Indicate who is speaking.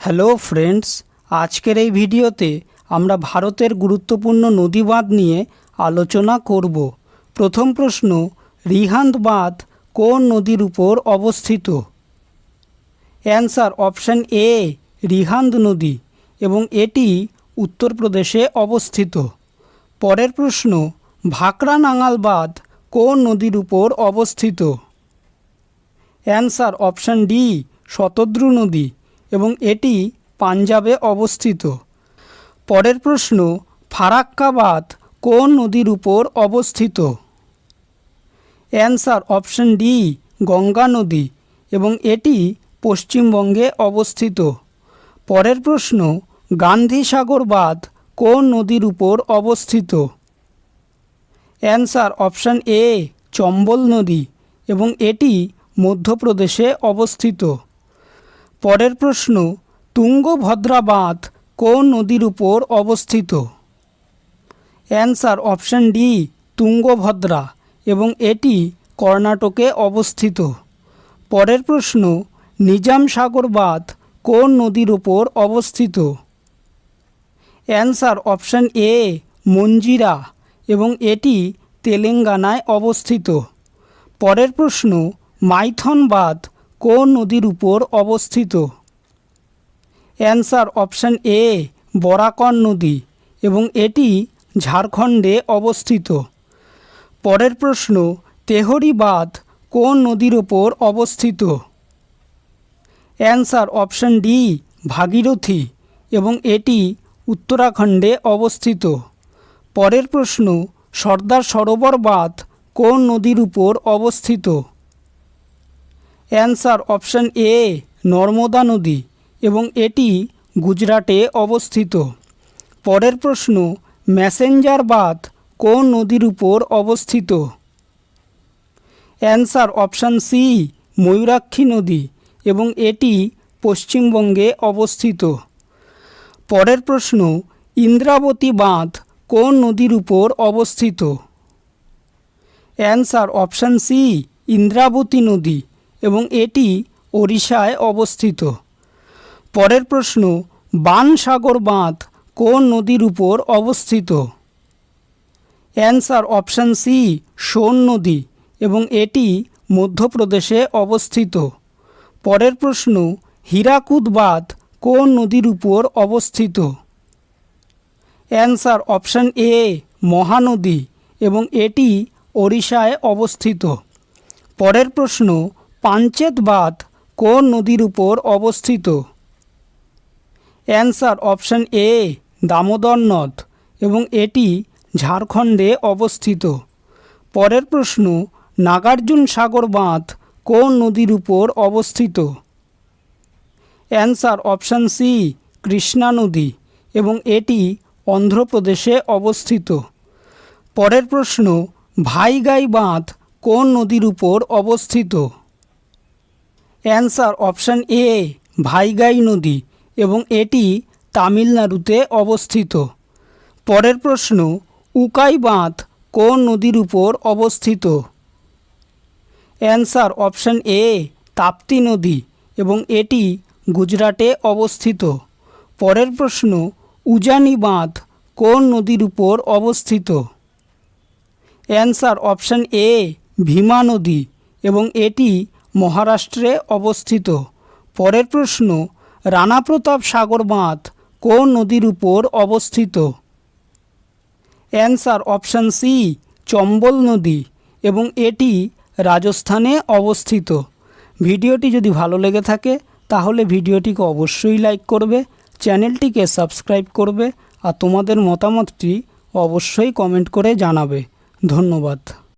Speaker 1: Hello friends, আজকের এই ভিডিওতে আমরা ভারতের গুরুত্বপূর্ণ নদী বাঁধ নিয়ে আলোচনা করব। প্রথম প্রশ্ন, রিহান্দ বাঁধ কোন নদীর উপর অবস্থিত? অ্যান্সার অপশান এ রিহান্দ নদী এবং এটি উত্তরপ্রদেশে অবস্থিত। পরের প্রশ্ন, ভাকরা নাঙাল বাঁধ কোন নদীর উপর অবস্থিত? অ্যান্সার অপশান ডি শতদ্রু নদী এবং এটি পাঞ্জাবে অবস্থিত। পরের প্রশ্ন, ফারাক্কা বাঁধ কোন নদীর উপর অবস্থিত? অ্যান্সার অপশান ডি গঙ্গা নদী এবং এটি পশ্চিমবঙ্গে অবস্থিত। পরের প্রশ্ন, গান্ধীসাগর বাঁধ কোন নদীর উপর অবস্থিত? অ্যান্সার অপশান এ চম্বল নদী এবং এটি মধ্যপ্রদেশে অবস্থিত। পরের প্রশ্ন, তুঙ্গভদ্রা বাঁধ কোন নদীর উপর অবস্থিত? অ্যান্সার অপশান ডি তুঙ্গভদ্রা এবং এটি কর্ণাটকে অবস্থিত। পরের প্রশ্ন, নিজাম সাগর বাঁধ কোন নদীর উপর অবস্থিত? অ্যান্সার অপশান এ মঞ্জিরা এবং এটি তেলেঙ্গানায় অবস্থিত। পরের প্রশ্ন, মাইথন বাঁধ কোন নদীর উপর অবস্থিত? অ্যান্সার অপশান এ বরাকর নদী এবং এটি ঝাড়খণ্ডে অবস্থিত। পরের প্রশ্ন, তেহরি বাঁধ কোন নদীর উপর অবস্থিত? অ্যান্সার অপশান ডি ভাগীরথী এবং এটি উত্তরাখণ্ডে অবস্থিত। পরের প্রশ্ন, সর্দার সরোবর বাঁধ কোন নদীর উপর অবস্থিত? অ্যান্সার অপশান এ নর্মদা নদী এবং এটি গুজরাটে অবস্থিত। পরের প্রশ্ন, ম্যাসেঞ্জার বাঁধ কোন নদীর উপর অবস্থিত? অ্যান্সার অপশান সি ময়ূরাক্ষী নদী এবং এটি পশ্চিমবঙ্গে অবস্থিত। পরের প্রশ্ন, ইন্দ্রাবতী বাঁধ কোন নদীর উপর অবস্থিত? অ্যান্সার অপশান সি ইন্দ্রাবতী নদী এবং এটি ওড়িশায় অবস্থিত। পরের প্রশ্ন, বানসাগর বাঁধ কোন নদীর উপর অবস্থিত? অ্যান্সার অপশান সি সোন নদী এবং এটি মধ্যপ্রদেশে অবস্থিত। পরের প্রশ্ন, হীরাকুদ বাঁধ কোন নদীর উপর অবস্থিত? অ্যান্সার অপশান এ মহানদী এবং এটি ওড়িশায় অবস্থিত। পরের প্রশ্ন, পাঞ্চেত বাঁধ কোন নদীর উপর অবস্থিত? অ্যান্সার অপশান এ দামোদর নদ এবং এটি ঝাড়খণ্ডে অবস্থিত। পরের প্রশ্ন, নাগার্জুন সাগর বাঁধ কোন নদীর উপর অবস্থিত? অ্যান্সার অপশান সি কৃষ্ণা নদী এবং এটি অন্ধ্রপ্রদেশে অবস্থিত। পরের প্রশ্ন, ভাইগাই বাঁধ কোন নদীর উপর অবস্থিত? অ্যান্সার অপশান এ ভাইগাই নদী এবং এটি তামিলনাড়ুতে অবস্থিত। পরের প্রশ্ন, উকাই বাঁধ কোন নদীর উপর অবস্থিত? অ্যান্সার অপশান এ তাপ্তি নদী এবং এটি গুজরাটে অবস্থিত। পরের প্রশ্ন, উজানি বাঁধ কোন নদীর উপর অবস্থিত? অ্যান্সার অপশান এ ভীমা নদী এবং এটি মহারাষ্ট্রে অবস্থিত। পরের প্রশ্ন, রানা প্রতাপ সাগর বাঁধ কোন নদীর উপর অবস্থিত? অ্যান্সার অপশান সি চম্বল নদী এবং এটি রাজস্থানে অবস্থিত। ভিডিওটি যদি ভালো লেগে থাকে তাহলে ভিডিওটিকে অবশ্যই লাইক করবে, চ্যানেলটিকে সাবস্ক্রাইব করবে আর তোমাদের মতামতটি অবশ্যই কমেন্ট করে জানাবে। ধন্যবাদ।